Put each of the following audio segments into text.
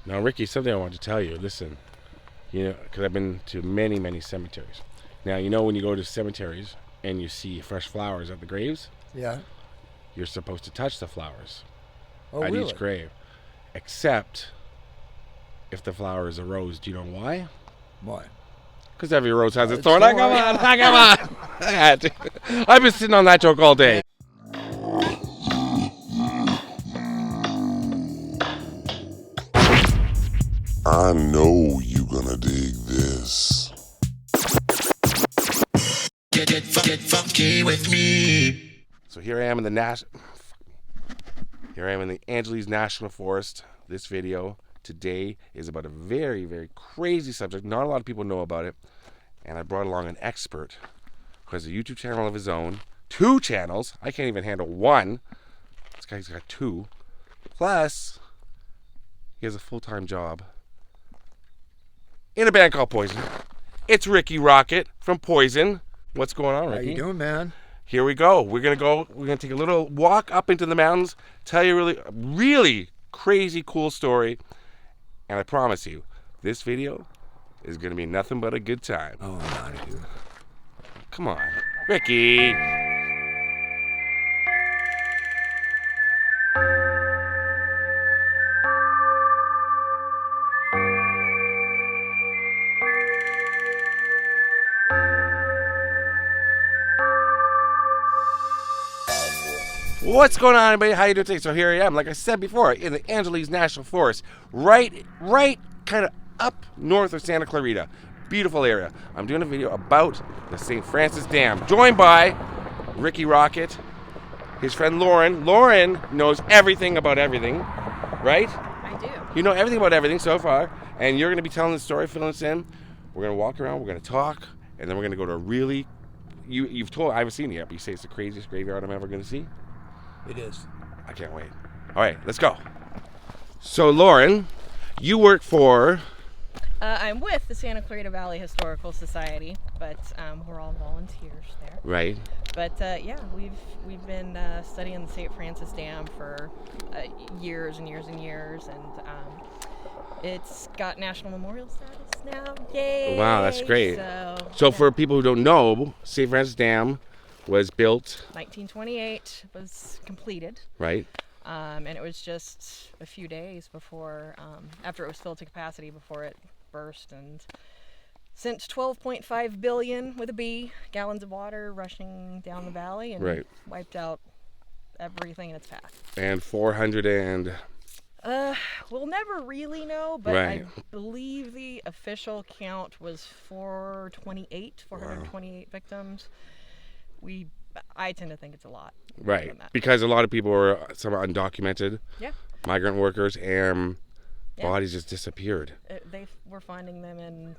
Now, Ricky, something I want to tell you. Listen, because I've been to many, many cemeteries. Now, when you go to cemeteries and you see fresh flowers at the graves, Yeah. you're supposed to touch the flowers Oh, at really? each grave. Except if the flower is a rose. Do you know why? Why? Because every rose has its It's thorn. thorn. Come on. I had to. I've been sitting on that joke all day. I know you gonna dig this. Get funky with me. So here I am in the Angeles National Forest. This video today is about a very, very crazy subject. Not a lot of people know about it. And I brought along an expert who has a YouTube channel of his own. 2 channels. I can't even handle one. This guy's got 2. Plus, he has a full-time job in a band called Poison. It's Rikki Rockett from Poison. What's going on, Ricky? How you doing, man? Here we go. We're gonna take a little walk up into the mountains, tell you a really crazy cool story. And I promise you, this video is gonna be nothing but a good time. Oh, I'm out of here. Come on, Ricky. What's going on, everybody? How you doing today? So here I am, like I said before, in the Angeles National Forest, right kind of up north of Santa Clarita. Beautiful area. I'm doing a video about the St. Francis Dam, joined by Rikki Rockett, his friend Lauren. Lauren knows everything about everything, right? I do. You know everything about everything so far, and you're going to be telling the story, filling us in. We're going to walk around, we're going to talk, and then we're going to go to a really, you've told, I haven't seen it yet, but you say it's the craziest graveyard I'm ever going to see? It is. I can't wait. All right, let's go. So, Lauren, you work for... I'm with the Santa Clarita Valley Historical Society, but we're all volunteers there. Right. But yeah, we've been studying the St. Francis Dam for years and years and years, and it's got national memorial status now. Yay! Wow, that's great. So yeah. for people who don't know, St. Francis Dam was built... 1928 was completed. Right. And it was just a few days before, after it was filled to capacity, before it burst and sent 12.5 billion with a B gallons of water rushing down the valley and wiped out everything in its path. And 400 and... We'll never really know, but I believe the official count was 428 victims. I tend to think it's a lot. Right, because a lot of people were some undocumented migrant workers, and bodies just disappeared. They were finding them in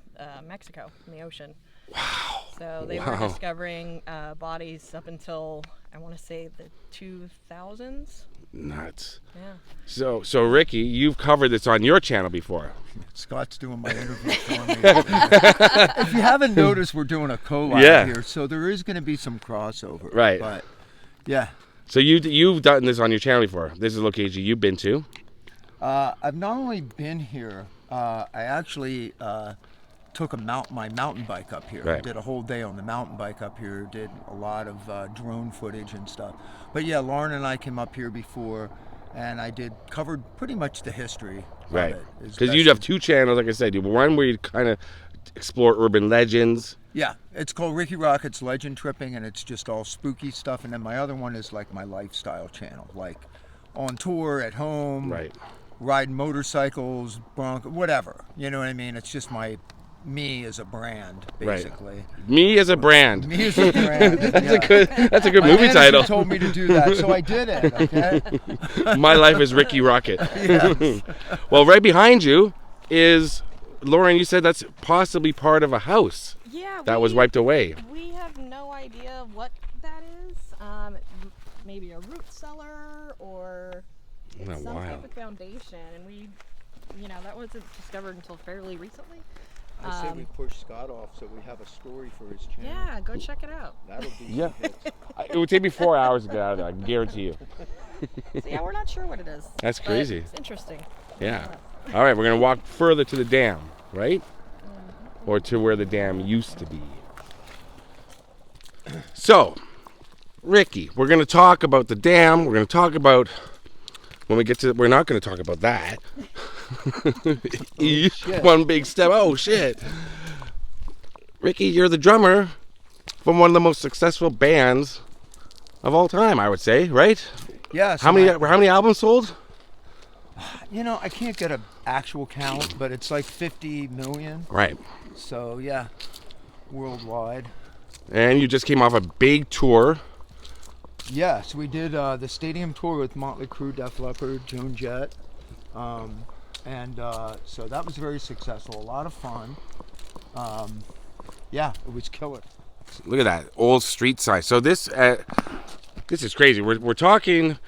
Mexico, in the ocean. Wow. So they were discovering bodies up until, I want to say, the 2000s. Nuts. Yeah. So Ricky, you've covered this on your channel before. Scott's doing my interview for me. If you haven't noticed, we're doing a collab here, so there is going to be some crossover. Right. But, yeah. So you've done this on your channel before. This is a location you've been to. I've not only been here, I actually took my mountain bike up here. Right. Did a whole day on the mountain bike up here. Did a lot of drone footage and stuff. But yeah, Lauren and I came up here before, and I covered pretty much the history of it. Because you have 2 channels, like I said. One where you kind of explore urban legends. Yeah, it's called Rikki Rockett's Legend Tripping, and it's just all spooky stuff. And then my other one is like my lifestyle channel, like on tour, at home, riding motorcycles, whatever. You know what I mean? It's just me as a brand, basically. Right. Me as a brand. Me as a brand. That's a good movie title. My told me to do that, so I did it. Okay. My life is Rikki Rockett. Yes. Well, right behind you is Lauren. You said that's possibly part of a house. Yeah. That was wiped away. We have no idea what that is. Maybe a root cellar or it's some type of foundation, and that wasn't discovered until fairly recently. I say we push Scott off so we have a story for his channel. Yeah, go check it out. That'll be hits. It would take me 4 hours to get out of there, I can guarantee you. So yeah, we're not sure what it is. That's crazy. It's interesting. Yeah. All right, we're going to walk further to the dam, right? Or to where the dam used to be. So, Rikki, we're going to talk about the dam. We're going to talk about, when we get to, we're not going to talk about that. One big step. Oh, shit. Rikki, you're the drummer from one of the most successful bands of all time, I would say, right? Yes. How many albums sold? You know, I can't get an actual count, but it's like 50 million. Right. So, yeah, worldwide. And you just came off a big tour. Yes, we did the stadium tour with Motley Crue, Def Leppard, Joan Jett. So that was very successful, a lot of fun. Yeah, it was killer. Look at that, old street side. So this is crazy. We're talking,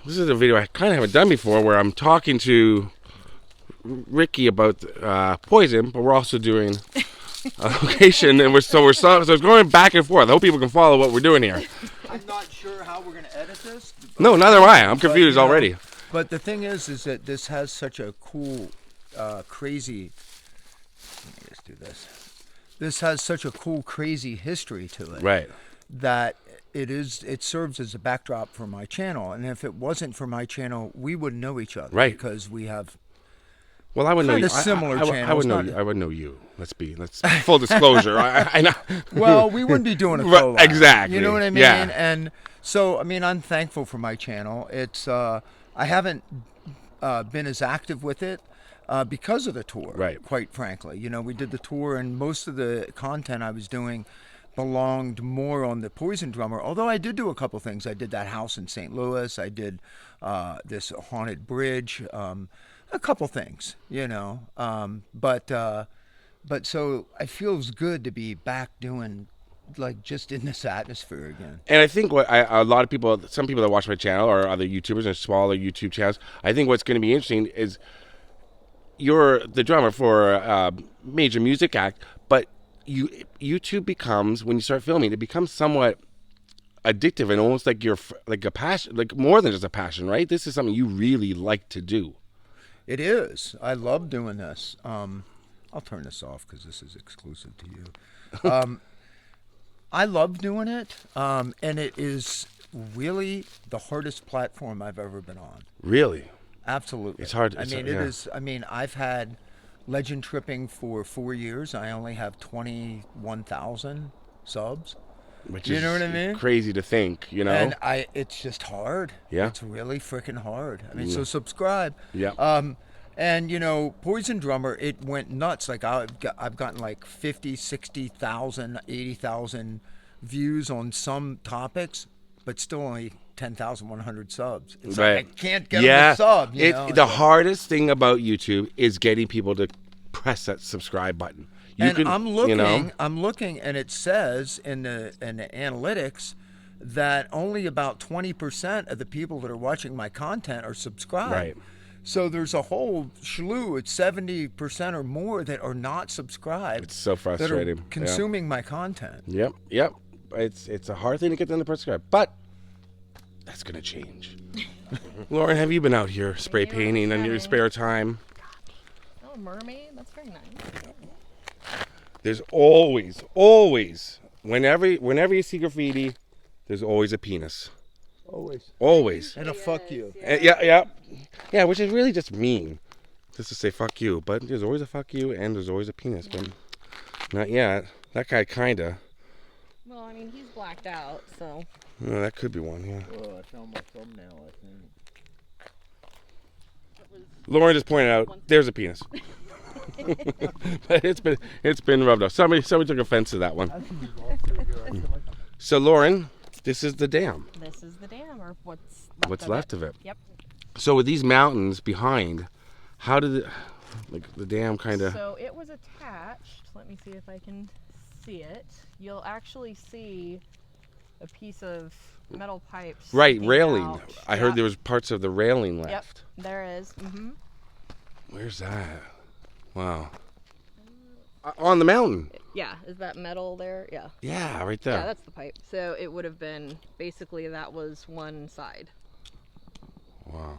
this is a video I kind of haven't done before, where I'm talking to Rikki about Poison, but we're also doing a location, and so it's going back and forth. I hope people can follow what we're doing here. I'm not sure how we're going to edit this. No, neither am I. I'm confused already. But the thing is that this has such a cool, crazy. Let me just do this. This has such a cool, crazy history to it. Right. That it serves as a backdrop for my channel, and if it wasn't for my channel, we wouldn't know each other. Right. Because we have. Well, I would know you. Similar channels. I would know you. I would know you. Let's full disclosure. I know. Well, we wouldn't be doing a collab. Exactly. You know what I mean? Yeah. And so, I mean, I'm thankful for my channel. It's I haven't been as active with it because of the tour. Right. Quite frankly, you know, we did the tour, and most of the content I was doing belonged more on the Poison drummer. Although I did do a couple things. I did that house in St. Louis. I did this haunted bridge. A couple things, you know, but so I feels good to be back doing, like, just in this atmosphere again. And I think a lot of people, some people that watch my channel or other YouTubers and smaller YouTube channels, I think what's going to be interesting is you're the drummer for a major music act, but YouTube becomes, when you start filming, it becomes somewhat addictive and almost like you're like a passion, like more than just a passion, right? This is something you really like to do. It is. I love doing this. I'll turn this off because this is exclusive to you. I love doing it, and it is really the hardest platform I've ever been on. Really? Absolutely. It's hard. It is. I mean, I've had Legend Tripping for 4 years. I only have 21,000 subs. Which you know what I mean? Crazy to think, you know. And it's just hard. Yeah. It's really freaking hard. I mean, so subscribe. Yeah. And you know, Poison drummer, it went nuts. Like I've gotten like 50, 60,000, 80,000 views on some topics, but still only 10,100 subs. It's right. Like I can't get them a sub. You know? The hardest thing about YouTube is getting people to press that subscribe button. I'm looking, and it says in the analytics that only about 20% of the people that are watching my content are subscribed. Right. So there's a whole slew, it's 70% or more that are not subscribed. It's so frustrating. That are consuming my content. Yep. It's a hard thing to get them to subscribe, but that's gonna change. Lauren, have you been out here spray painting in your spare time? Oh, mermaid, that's very nice. There's always, whenever you see graffiti, there's always a penis. Always. And a fuck you. Yeah, which is really just mean, just to say fuck you. But there's always a fuck you, and there's always a penis. But not yet. That guy kinda. Well, I mean, he's blacked out, so. No, that could be one. Yeah. Oh, I found my thumbnail, I think. Lauren just pointed out there's a penis. But it's been rubbed off. Somebody took offense to that one. So Lauren, this is the dam. This is the dam, or what's left of it. Yep. So with these mountains behind, how did the dam kind of? So it was attached. Let me see if I can see it. You'll actually see a piece of metal pipes. Right, railing. Out. I heard there was parts of the railing left. Yep, there is. Mm-hmm. Where's that? Wow. On the mountain. Yeah, is that metal there? Yeah. Yeah, right there. Yeah, that's the pipe. So it would have been, basically that was one side. Wow.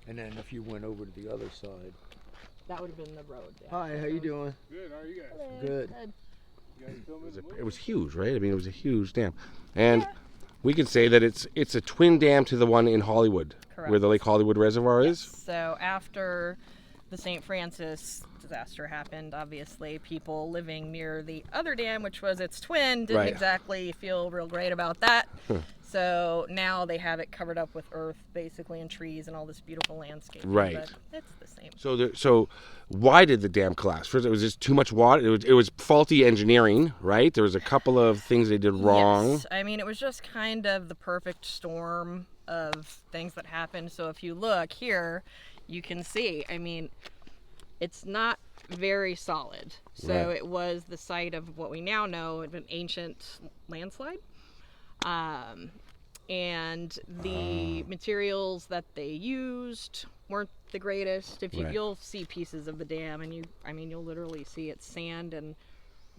And then if you went over to the other side. That would have been the road. Yeah. Hi, how you doing? Good, how are you guys? Hello. Good. You guys filming the movie? It was huge, right? I mean, it was a huge dam, and we could say that it's a twin dam to the one in Hollywood, Correct. where the Lake Hollywood Reservoir is. So after the St. Francis disaster happened, obviously people living near the other dam, which was its twin, didn't Right. exactly feel real great about that. So now they have it covered up with earth, basically, and trees and all this beautiful landscape. Right. But it's the same. So why did the dam collapse? First, it was just too much water. It was faulty engineering, right? There was a couple of things they did wrong. Yes. I mean, it was just kind of the perfect storm of things that happened. So if you look here, you can see, I mean, it's not very solid. So Right. it was the site of what we now know of an ancient landslide. And the materials that they used weren't the greatest. If you, Right. you'll see pieces of the dam, and you'll literally see it's sand and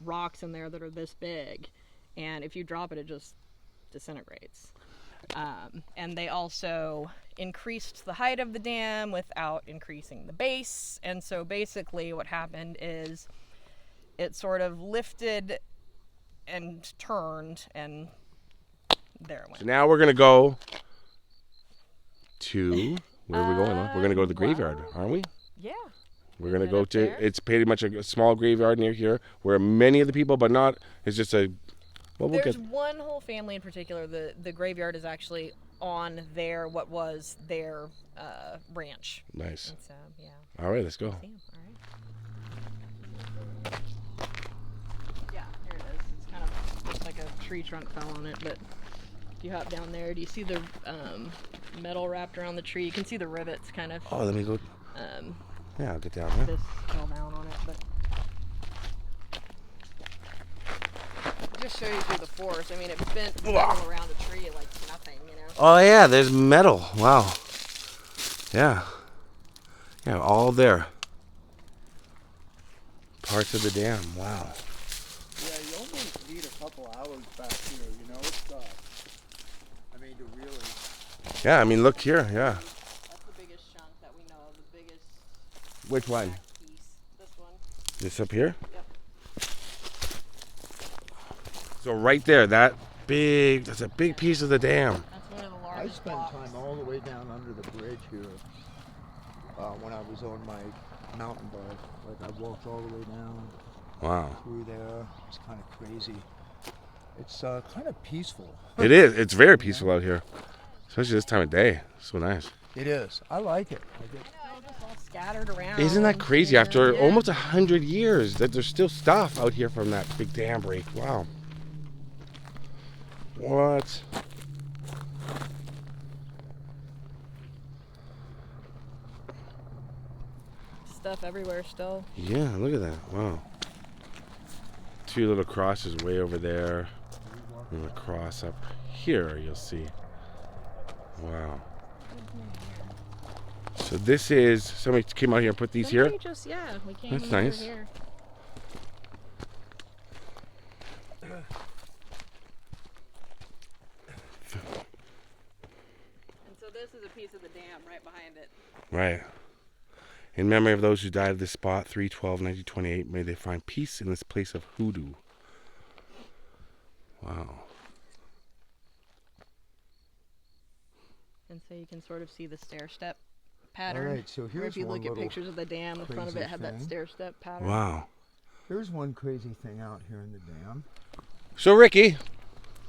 rocks in there that are this big, and if you drop it, it just disintegrates. And they also increased the height of the dam without increasing the base, and so basically what happened is it sort of lifted and turned, and there it went. So now we're gonna go to where are we going? We're gonna go to the graveyard, aren't we? Yeah. We're gonna Head go up to. there? It's pretty much a small graveyard near here, where many of the people, but not. It's just a. Well, we'll There's get. one whole family in particular. The graveyard is actually on what was their ranch. Nice. And so yeah. All right, let's go. See 'em, all right. Yeah, here it is. It's kind of looks like a tree trunk fell on it, but if you hop down there, do you see the metal wrapped around the tree? You can see the rivets kind of. Oh, let me go. Yeah, I'll get down there. This fell down on it, but just show you through the forest. I mean, it bent metal around a tree like nothing, you know. Oh yeah, there's metal. Wow. Yeah. Yeah, all there. Parts of the dam. Wow. Yeah, you almost need a couple hours back here, you know? It's, I mean, to really... Yeah, I mean, look here. Yeah. That's the biggest chunk that we know of. The biggest Which one? back piece. This one. This up here? Yep. So right there, that's a big piece of the dam. That's one of the I largest spent blocks. time all the way down under the bridge here when I was on my mountain bike. Like, I walked all the way down Wow. through there. It's kind of crazy. It's kind of peaceful. It is. It's very peaceful out here, especially this time of day. So nice. It is. I like it. Just all scattered around. Isn't that crazy? Yeah. After Yeah. almost 100 years, that there's still stuff out here from that big dam break. Wow. What? Stuff everywhere still. Yeah, look at that. Wow. Two little crosses way over there. And a cross up here, you'll see. Wow. So this is, somebody came out here and put these here. Somebody just, yeah, we came That's over nice. here. And so this is a piece of the dam right behind it. Right. In memory of those who died at this spot, 3/12/1928, may they find peace in this place of hoodoo. Wow. And so you can sort of see the stair step pattern. All right, so Or here's if you one look at little pictures of the dam, the front of it crazy had that thing. stair step pattern. Wow. Here's one crazy thing out here in the dam. So Ricky,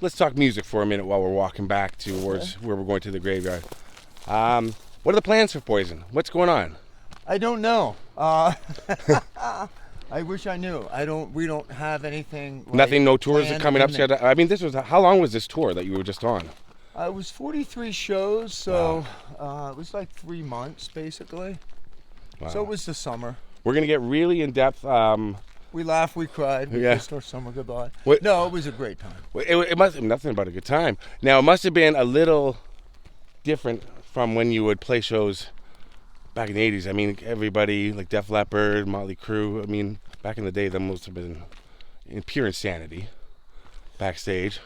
let's talk music for a minute while we're walking back towards where we're going to the graveyard. What are the plans for Poison? What's going on? I don't know. I wish I knew. We don't have anything. Like, Nothing, no tours are planned coming up. in the- I mean, how long was this tour that you were just on? It was 43 shows, so it was like 3 months basically. Wow. So it was the summer. We're gonna get really in depth. We laughed, we cried, we Yeah. kissed our summer goodbye. What- No, it was a great time. It must have nothing but a good time. Now it must have been a little different from when you would play shows back in the 80s. I mean, everybody like Def Leppard, Motley Crue. I mean, back in the day, that must have been in pure insanity backstage.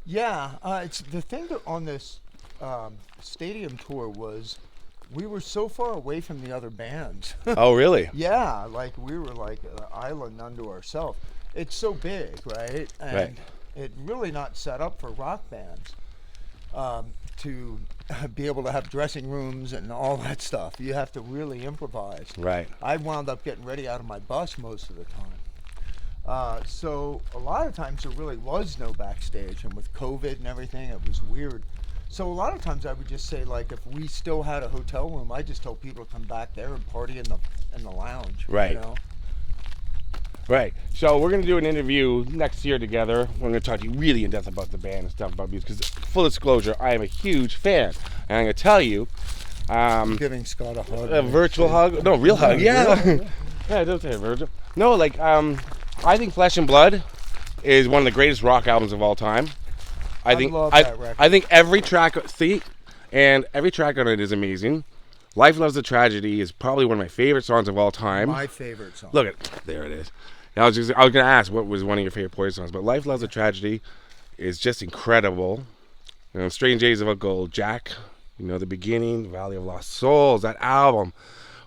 Yeah, it's the thing that on this stadium tour was we were so far away from the other bands. Oh, really? Yeah, like we were like an island unto ourselves. It's so big, right? And Right. it really not set up for rock bands to be able to have dressing rooms and all that stuff. You have to really improvise. Right. I wound up getting ready out of my bus most of the time. So a lot of times there really was no backstage, and with COVID and everything, it was weird. So a lot of times I would just say, like, if we still had a hotel room, I just told people to come back there and party in the lounge. Right. You know? Right. So we're going to do an interview next year together. We're going to talk to you really in depth about the band and stuff about music. Because full disclosure, I am a huge fan. And I'm going to tell you. Giving Scott a hug. A virtual hug? No, real hug. Yeah. Yeah, don't say virtual. No, like, I think Flesh and Blood is one of the greatest rock albums of all time. I love that record. I think every track, every track on it is amazing. Life Loves a Tragedy is probably one of my favorite songs of all time. My favorite song. Look at there it is. I was going to ask what was one of your favorite Poison songs, but Life Loves a Tragedy is just incredible. You know, Strange Days of a Gold, Jack, you know, the beginning, Valley of Lost Souls, that album.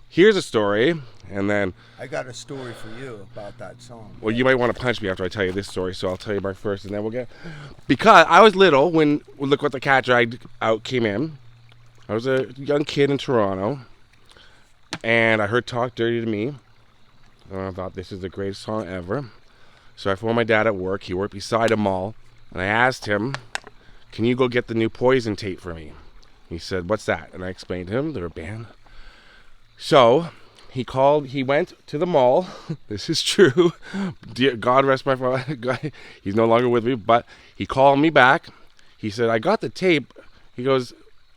Here's a story, and then I got a story for you about that song. well, you might want to punch me after I tell you this story, so I'll tell you my first, and then we'll get. Because I was little when Look What the Cat Dragged Out came in. I was a young kid in Toronto, and I heard Talk Dirty to Me, and I thought this is the greatest song ever. So I phoned my dad at work. He worked beside a mall, and I asked him, "Can you go get the new Poison tape for me?" He said, "What's that?" And I explained to him they're a band. So he went to the mall. This is true. Dear God rest my father. He's no longer with me, but he called me back. He said, "I got the tape." He goes,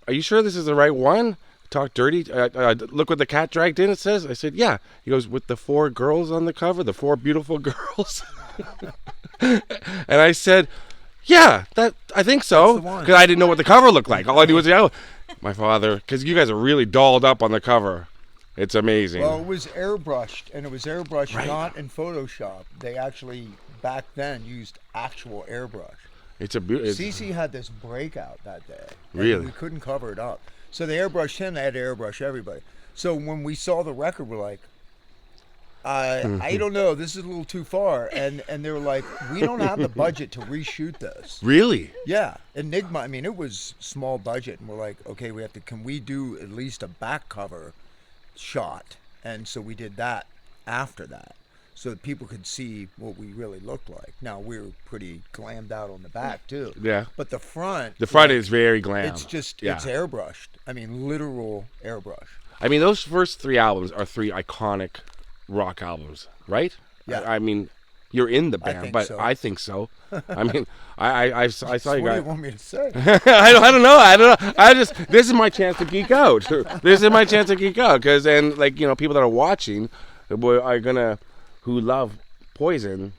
"Are you sure this is the right one? Talk Dirty? Look what the cat dragged in," it says. I said, "Yeah." He goes, "With the 4 girls on the cover, the 4 beautiful girls?" And I said, "Yeah, I think so." Because I didn't know what the cover looked like. All I knew was the album. My father, because you guys are really dolled up on the cover. It's amazing. Well, it was airbrushed, and it was airbrushed Right. not in Photoshop. They actually, back then, used actual airbrush. It's a beautiful. CC had this breakout that day. and Really? We couldn't cover it up. So they airbrushed him, they had to airbrush everybody. So when we saw the record, we're like, I don't know, this is a little too far. And they were like, we don't have the budget to reshoot this. Really? Yeah, Enigma, I mean, it was small budget. And we're like, okay, can we do at least a back cover shot? And so we did that after that, so that people could see what we really looked like. Now, we were pretty glammed out on the back, too. Yeah. But the front... The front is very glam. It's just, yeah. it's airbrushed. I mean, literal airbrush. I mean, those first 3 albums are 3 iconic rock albums, right? Yeah. I mean, you're in the band, think but so. I think so. I mean, I saw What you do guys. you want me to say? I don't know. This is my chance to geek out. This is my chance to geek out because, and like, you know, people that are watching are gonna, who love Poison,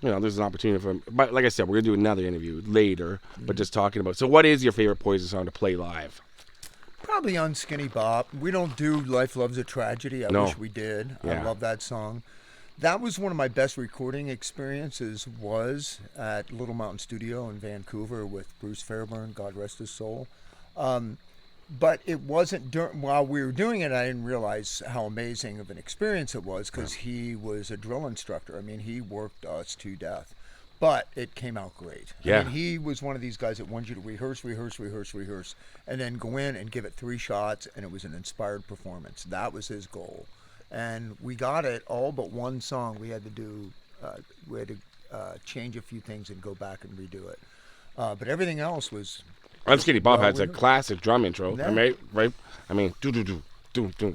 you know, there's an opportunity for them. But like I said, we're gonna do another interview later, but just talking about. So, what is your favorite Poison song to play live? Probably Unskinny Bop. We don't do Life Loves a Tragedy. I No. wish we did. Yeah. I love that song. That was one of my best recording experiences, was at Little Mountain Studio in Vancouver with Bruce Fairburn, God rest his soul. But it wasn't while we were doing it, I didn't realize how amazing of an experience it was, because he was a drill instructor. I mean, he worked us to death. But it came out great. Yeah. I mean, he was one of these guys that wanted you to rehearse, and then go in and give it 3 shots, and it was an inspired performance. That was his goal. And we got it all but one song. We had to change a few things and go back and redo it. But everything else was... Unskinny Bob has a we- classic drum intro, Yeah. right? I mean, do.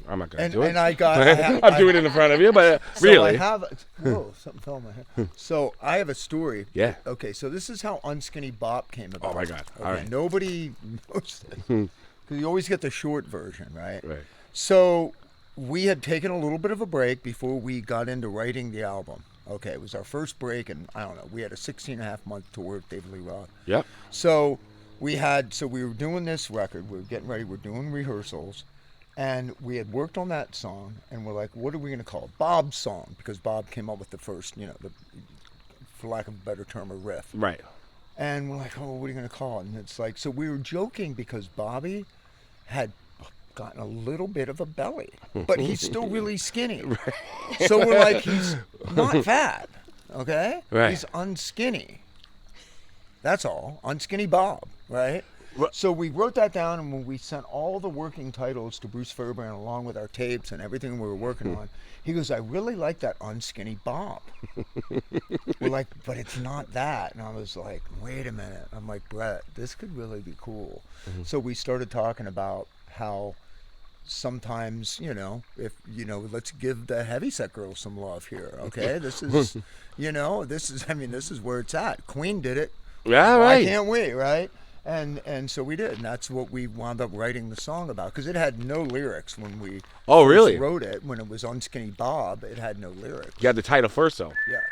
I'm not gonna do it. And I got... I'm doing it in front of you, but So really. I have... Whoa, something fell in my head. So I have a story. Yeah. Okay, so this is how Unskinny Bop came about. Oh, my God. All Okay, right. Nobody knows this. Because you always get the short version, right? Right. So we had taken a little bit of a break before we got into writing the album. Okay, it was our first break, and I don't know, we had a 16-and-a-half-month tour with David Lee Roth. Yep. So we were doing this record, we were getting ready, we're doing rehearsals, and we had worked on that song, and we're like, what are we going to call it? Bob's song, because Bob came up with the first, for lack of a better term, a riff. Right. And we're like, oh, what are you going to call it? And it's like, so we were joking because Bobby had gotten a little bit of a belly, but he's still really skinny. So we're like, he's not fat, okay? Right. He's unskinny. That's all. Unskinny Bob, right? So we wrote that down, and when we sent all the working titles to Bruce Fairbairn along with our tapes and everything we were working on, he goes, I really like that Unskinny Bob. We're like, but it's not that. And I was like, wait a minute. I'm like, Bret, this could really be cool. So we started talking about how sometimes, let's give the heavyset girls some love here, okay? This is, this is where it's at. Queen did it. Yeah, Why right. can't we, right? And so we did, and that's what we wound up writing the song about, because it had no lyrics when we really? wrote it. When it was Unskinny Bob, it had no lyrics. You had the title first, though. Yes.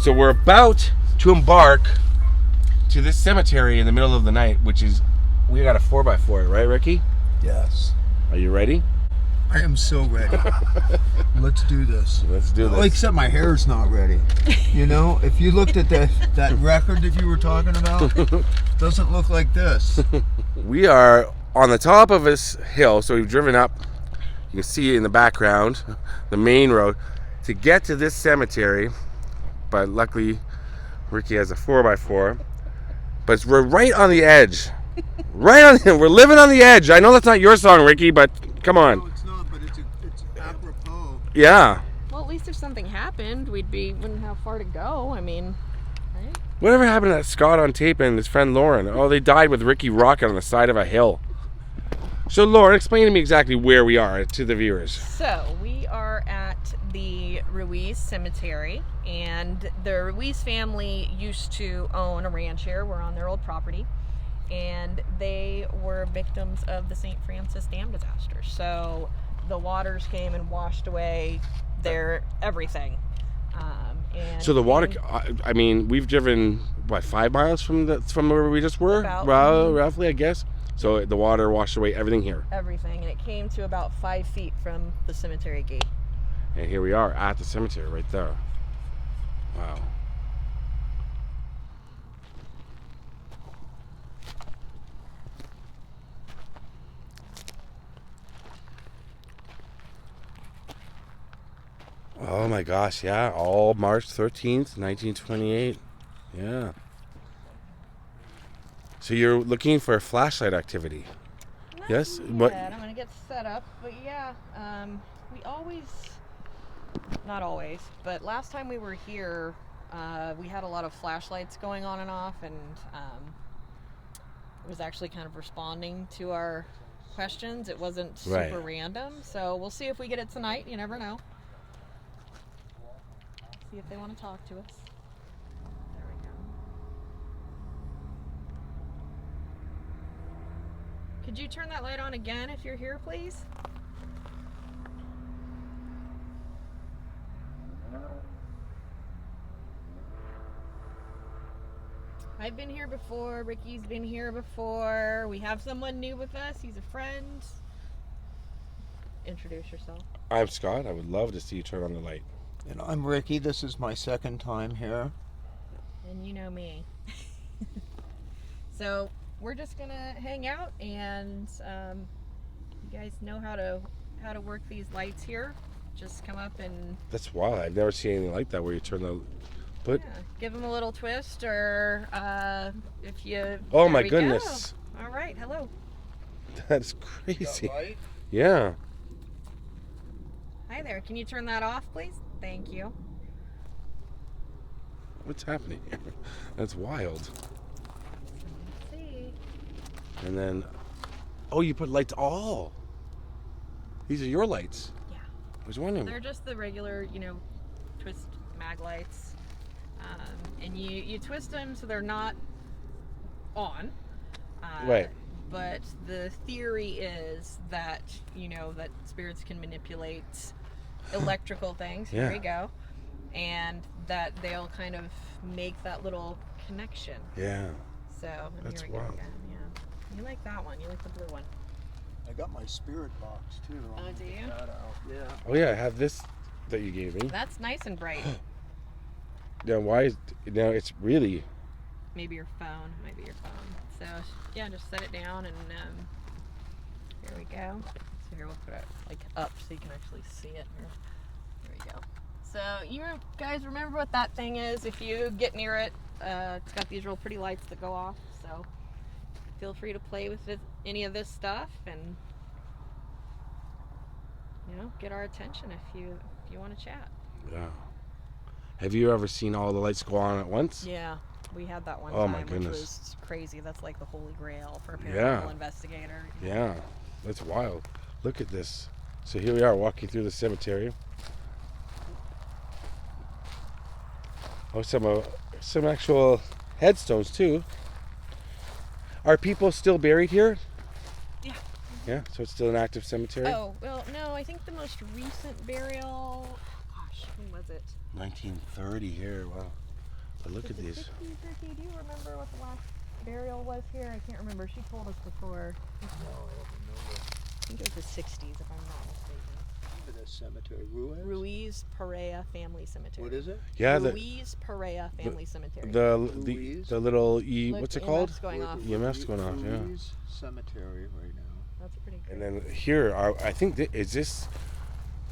So we're about to embark to this cemetery in the middle of the night, which is, we got a 4x4, right, Rikki? Yes. Are you ready? I am so ready. Let's do this. Let's do this. Oh, except my hair's not ready. If you looked at that record that you were talking about, doesn't look like this. We are on the top of this hill, so we've driven up. You can see in the background the main road to get to this cemetery. But luckily, Rikki has a 4x4. But we're right on the edge. We're living on the edge. I know that's not your song, Rikki, but come on. No, it's not, but it's apropos. Yeah. Well, at least if something happened, wouldn't have far to go. I mean, right? Whatever happened to that Scott on tape and his friend Lauren? Oh, they died with Rikki Rockett on the side of a hill. So, Lauren, explain to me exactly where we are to the viewers. So, we are at the Ruiz cemetery, and the Ruiz family used to own a ranch here. We're on their old property, and they were victims of the St. Francis Dam disaster. So, the waters came and washed away their everything. So the water, I mean, we've driven, 5 miles from where we just were? About. Roughly, I guess. So the water washed away everything here. Everything, and it came to about 5 feet from the cemetery gate. And here we are at the cemetery right there. Wow. Oh my gosh, yeah. All March 13th, 1928. Yeah. So you're looking for flashlight activity? Yes? What? I'm going to get set up, but yeah, we always, not always, but last time we were here, we had a lot of flashlights going on and off, and it was actually kind of responding to our questions. It wasn't super random, so we'll see if we get it tonight. You never know. See if they want to talk to us. There we go. Could you turn that light on again if you're here, please? I've been here before. Rikki's been here before. We have someone new with us. He's a friend. Introduce yourself. I'm Scott. I would love to see you turn on the light. And I'm Rikki. This is my second time here. And you know me. So we're just gonna hang out, and you guys know how to work these lights here. Just come up and That's wild. I've never seen anything like that where you turn the... give them a little twist, or if you... Oh there my we goodness. go. All right, hello. That's crazy. Light? Yeah. Hi there. Can you turn that off, please? Thank you. What's happening here? That's wild. Let's see. And then... Oh, you put lights... Oh! These are your lights. Yeah. I was wondering. They're just the regular, twist mag lights. And you twist them so they're not on. Right. but the theory is that, you know, that spirits can manipulate electrical things. Here Yeah. we go. And that they'll kind of make that little connection. Yeah. So, and That's here we go wild. again. Yeah. You like that one. You like the blue one. I got my spirit box too. Oh, do you? Check that out. Yeah. Oh yeah, I have this that you gave me. That's nice and bright. Now why is now it's really Maybe your phone. Might be your phone. So, yeah, just set it down and here we go. So here we'll put it like up so you can actually see it. Here we go. So you guys remember what that thing is? If you get near it, it's got these real pretty lights that go off. So feel free to play with any of this stuff and, you know, get our attention if you want to chat. yeah. Have you ever seen all the lights go on at once? Yeah, we had that one Oh, time, my which goodness. was crazy. That's like the holy grail for a paranormal Yeah. investigator. Yeah. That's wild. Look at this. So here we are walking through the cemetery. Oh, some actual headstones too. Are people still buried here? Yeah. Yeah, so it's still an active cemetery? Oh, well, no, I think the most recent burial, gosh, when was it? 1930 here. Wow. But look at Was it these. 60s, Rikki? Do you remember what the last burial was here? I can't remember. She told us before. No, I don't remember. I think it was the 60s, if I'm not mistaken. Look at this cemetery. Ruiz? Ruiz Perea Family Cemetery. What is it? Yeah, Ruiz Perea Family Cemetery. Ruiz? the little Look, what's it EMF's called? going off. EMF's going off, yeah. Ruiz Cemetery right now. That's pretty And great. then here, I think, is this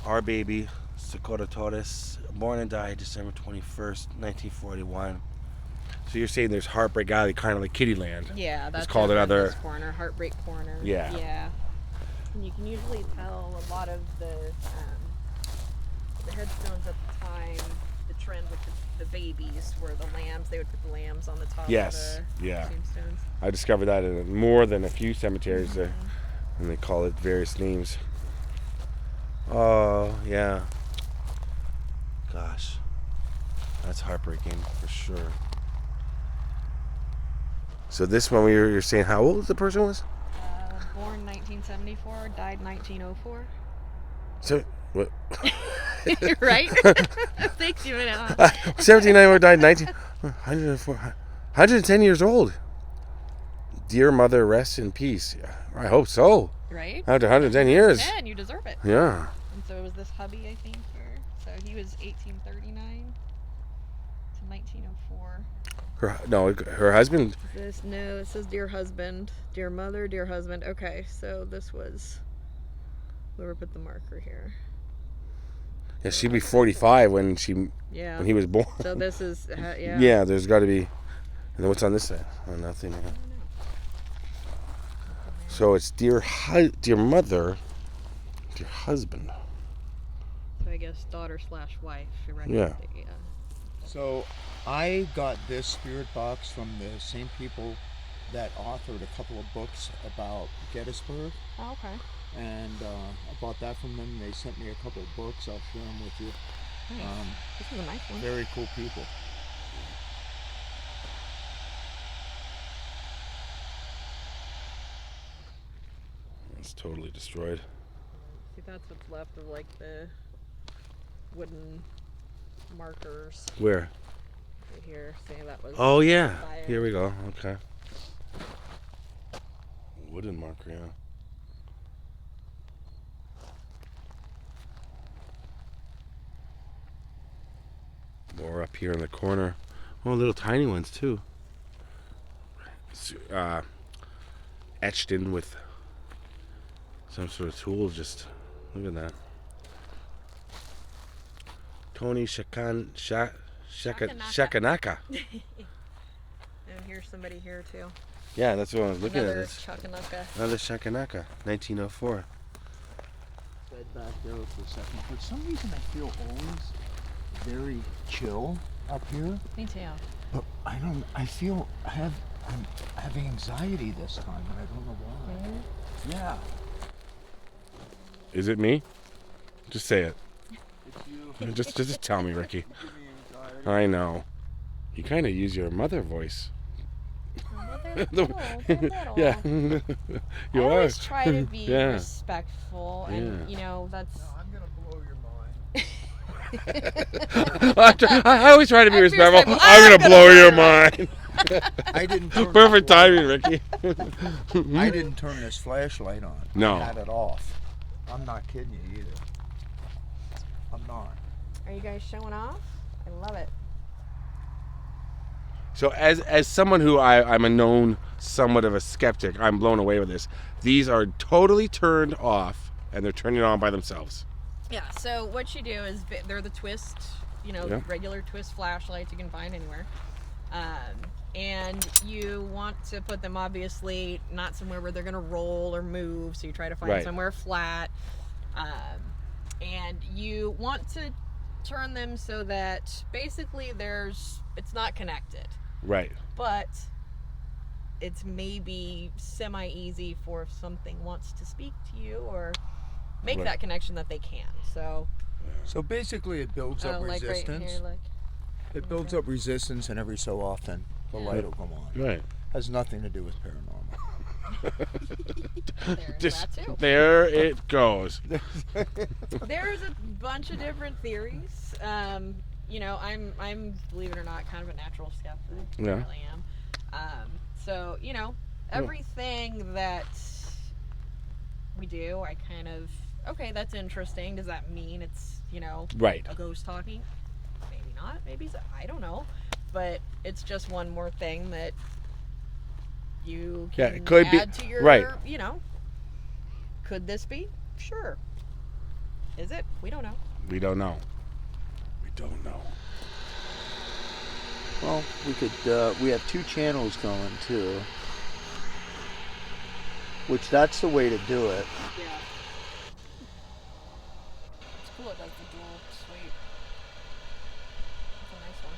our baby, Sakota Torres, born and died December 21st, 1941. So you're saying there's Heartbreak Alley, kind of like Kittyland. Yeah, that's called over in another- this corner, Heartbreak Corner. Yeah. Yeah. And you can usually tell a lot of the headstones at the time, the trend with the babies were the lambs. They would put the lambs on the top Yes, of the yeah. tombstones. I discovered that in more than a few cemeteries there, and they call it various names. Oh, yeah. Gosh. That's heartbreaking for sure. So this one, you're saying how old the person was? Born 1974, died 1904. So, what? Right? Thanks, you minute. 79 died 104, 110 years old. Dear mother, rest in peace. I hope so. Right? After 110 years. 10, you deserve it. Yeah. And so it was this hubby, I think, here. So he was 1839 to 1904. Her husband. No, it says dear husband, dear mother, dear husband. Okay, so this was where we put the marker here. Yeah, she'd be 45 when Yeah. when he was born. So this is yeah. Yeah, there's got to be. And then what's on this side? Oh, nothing. Yeah. So it's dear mother, dear husband. So I guess daughter / wife. Yeah. Yeah. So I got this spirit box from the same people that authored a couple of books about Gettysburg. Oh, okay. And I bought that from them. They sent me a couple of books. I'll share them with you. Nice. This is a nice one. Very cool people. It's totally destroyed. See, that's what's left of like the wooden markers Where? right here. Saying that was. Oh yeah. fire. Here we go. Okay. Wooden marker, yeah. More up here in the corner. Oh, little tiny ones too. Etched in with some sort of tool. Just look at that. Tony Shakanaka. And here's somebody here too. Yeah, that's what I was looking Another at. This. Chakanaka. Another Shakanaka, 1904. Bed back there for a second. For some reason, I feel always very chill up here. Me too. But I don't. I feel I have anxiety this time, and I don't know why. Mm-hmm. Yeah. Is it me? Just say it. It's you. Just tell me, Rikki. Give me anxiety. I know. You kind of use your mother voice. Mother little. Yeah. I You are. always try to be Yeah. respectful, and that's. No, I'm gonna blow your mind. I always try to be I'm respectful. fierce, I'm gonna blow your mind. I didn't. Turn Perfect this timing, Ricky. I didn't turn this flashlight on. No. I had it off. I'm not kidding you either. I'm not. Are you guys showing off? I love it. So as someone who I'm a known somewhat of a skeptic, I'm blown away with this. These are totally turned off, and they're turning on by themselves. Yeah. So what you do is they're the twist, Yeah. regular twist flashlights you can find anywhere. And you want to put them obviously not somewhere where they're going to roll or move, so you try to find Right. somewhere flat. And you want to turn them so that basically it's not connected, Right. but it's maybe semi-easy for if something wants to speak to you or make Right. that connection that they can. So basically, it builds up like right resistance. here, like It builds up resistance, and every so often, the light will come on. Right. Has nothing to do with paranormal. there's that too. There it goes. There's a bunch of different theories. I'm believe it or not, kind of a natural skeptic. Yeah. I really am. So everything that we do, I kind of okay. That's interesting. Does that mean it's Right. a ghost talking? Maybe not. Maybe so. I don't know. But it's just one more thing that you Yeah, can it could be- add to your right. Could this be? Sure. Is it? We don't know. We don't know. We don't know. Well, we could. We have two channels going too, which that's the way to do it. Yeah. It's cool. It does the dual sweep. That's a nice one.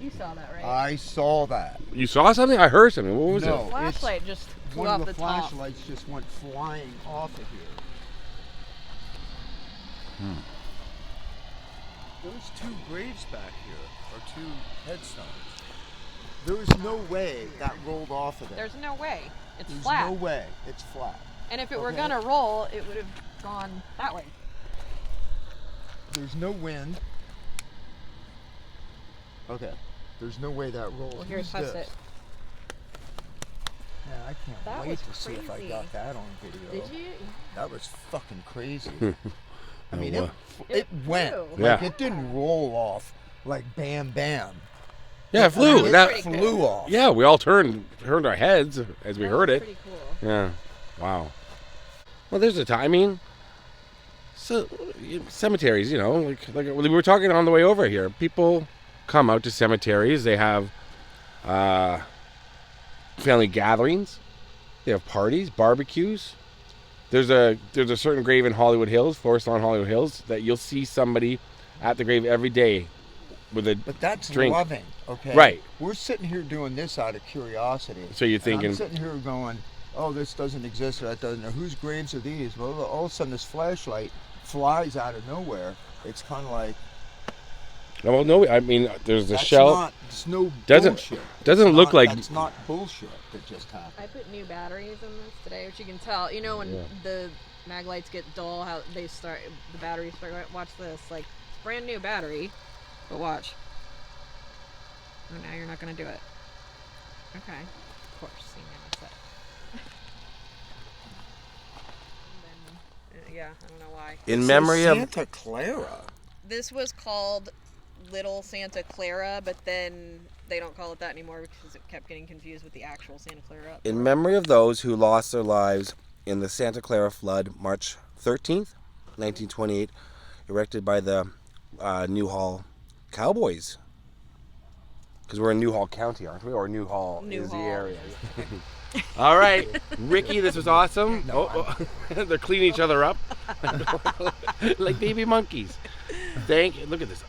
You saw that, right? I saw that. You saw something? I heard something. What was No. it? Flashlight just flew One off of the the top. flashlights just went flying off of here. There's two graves back here, or two headstones. There is no way that rolled off of there. There's no way. It's There's flat. no way. It's flat. And if it were Okay. gonna roll, it would have gone that way. There's no wind. Okay. There's no way that rolls. Well, here, Who's test this? it. Yeah, I can't That wait was to see if I crazy. got that on video. Did you? That was fucking crazy. I mean, Oh, it went. flew. Like, Yeah. it didn't roll off like bam bam. Yeah, it flew. It That pretty cool. flew off. Yeah, we all turned our heads as we That heard was it. Pretty cool. Yeah. Wow. Well, there's a time. I mean, so cemeteries, like we were talking on the way over here. People come out to cemeteries. They have family gatherings. They have parties, barbecues. There's a certain grave in Hollywood Hills, Forest Lawn Hollywood Hills, that you'll see somebody at the grave every day with a But that's drink. loving, okay? Right. We're sitting here doing this out of curiosity. So you're And thinking, I'm sitting here going, oh, this doesn't exist, or that doesn't. Or whose graves are these? Well, all of a sudden this flashlight flies out of nowhere. It's kind of like well, no, I mean, there's the that's shell. not. It's no Doesn't- bullshit. doesn't It's look not- like- That's not bullshit that just happened. I put new batteries in this today, which you can tell. When Yeah. the mag lights get dull, how the batteries start. Watch this, like it's brand new battery, but watch. Oh, now you're not gonna do it. Okay, of course. See, now it's set. And then, yeah, I don't know why. In memory of Santa Clara. This was called Little Santa Clara, but then they don't call it that anymore because it kept getting confused with the actual Santa Clara. In memory of those who lost their lives in the Santa Clara flood, March 13th, 1928, erected by the Newhall Cowboys. Because we're in Newhall County, aren't we? Or Newhall is the Newhall. area. All right, Ricky, this was awesome. They're cleaning each other up like baby monkeys. Look at this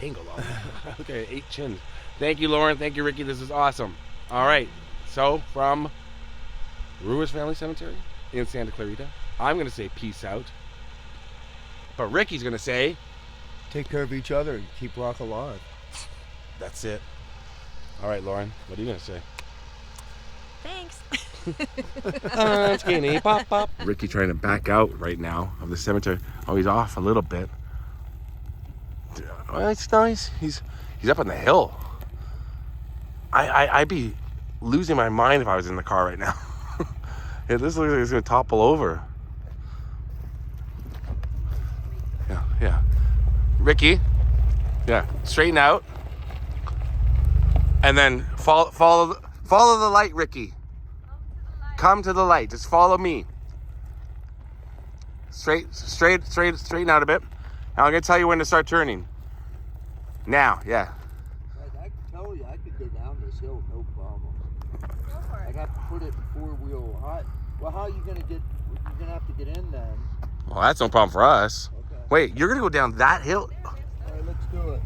angle on it. Look at 8 chins. Thank you, Lauren. Thank you, Ricky. This is awesome. All right, so from Ruiz Family Cemetery in Santa Clarita, I'm going to say peace out. But Ricky's going to say, Take care of each other. Keep rock alive. That's it. All right, Lauren, what are you gonna say? Thanks. Skinny pop pop. Rikki trying to back out right now of the cemetery. Oh, he's off a little bit. Well, it's nice. He's up on the hill. I'd be losing my mind if I was in the car right now. Yeah, this looks like it's gonna topple over. Yeah. Rikki, yeah, straighten out, and then follow the light, Rikki. Come to the light. Just follow me. Straighten out a bit. Now I'm gonna tell you when to start turning. Now, yeah. I can tell you, I could go down this hill, no problem. Go for I'd it. have to put it in four-wheel. Well, how are you gonna get? You're gonna have to get in then. Well, that's no problem for us. Okay. Wait, you're gonna go down that hill? All right, let's do it.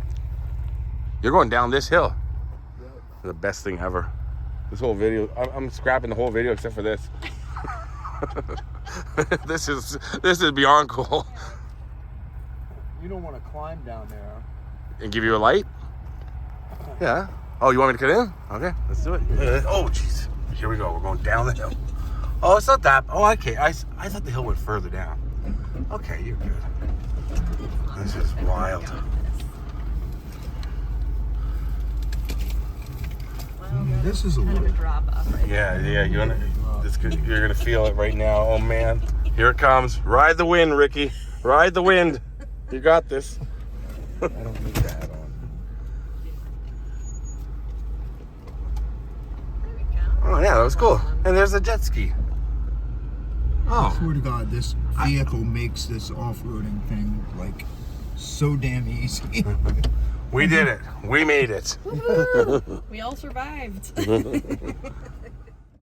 You're going down this hill? Yeah. The best thing ever. This whole video, I'm scrapping the whole video except for this. This is beyond cool. You don't want to climb down there. And give you a light? Yeah. Oh, you want me to get in? Okay, let's do it. Oh, jeez. Here we go. We're going down the hill. Oh, it's not that. Oh, okay. I thought the hill went further down. Okay, you're good. This is wild. This is a Kind of a little. drop off right Yeah. You're gonna feel it right now. Oh man, here it comes. Ride the wind, Rikki. Ride the wind. You got this. I don't need that on. There we go. Oh yeah, that was cool. And there's a jet ski. I Oh, swear to God, this vehicle makes this off-roading thing like so damn easy. we did it. We made it. We all survived.